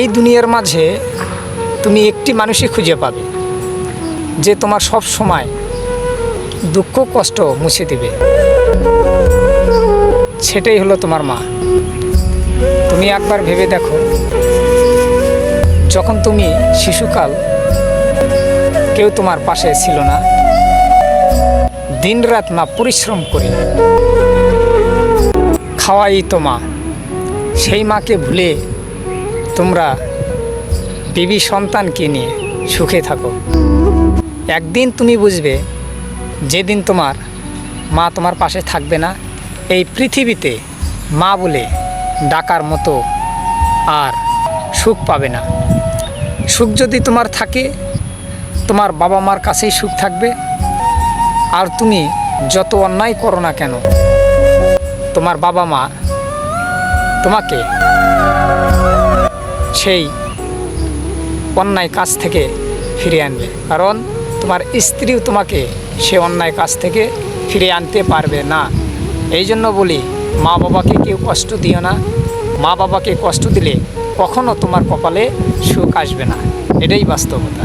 এই দুনিয়ার মাঝে তুমি একটি মানুষই খুঁজে পাবে যে তোমার সব সময় দুঃখ কষ্ট মুছে দিবে, সেটাই হলো তোমার মা। তুমি একবার ভেবে দেখো, যখন তুমি শিশুকাল কেউ তোমার পাশে ছিল না, দিনরাত মা পরিশ্রম করে খাওয়াই তো মা, সেই মাকে ভুলে তোমরা বিবি সন্তানকে নিয়ে সুখে থাকো। একদিন তুমি বুঝবে, যেদিন তোমার মা তোমার পাশে থাকবে না, এই পৃথিবীতে মা বলে ডাকার মতো আর সুখ পাবে না। সুখ যদি তোমার থাকে, তোমার বাবা মার কাছেই সুখ থাকবে। আর তুমি যত অন্যায় করো না কেন, তোমার বাবা মা তোমাকে সেই অন্যায় কাজ থেকে ফিরিয়ে আনবে, কারণ তোমার স্ত্রীও তোমাকে সে অন্যায় কাজ থেকে ফিরিয়ে আনতে পারবে না। এই জন্য বলি, মা বাবাকে কেউ কষ্ট দিও না। মা বাবাকে কষ্ট দিলে কখনো তোমার কপালে সুখ আসবে না, এটাই বাস্তবতা।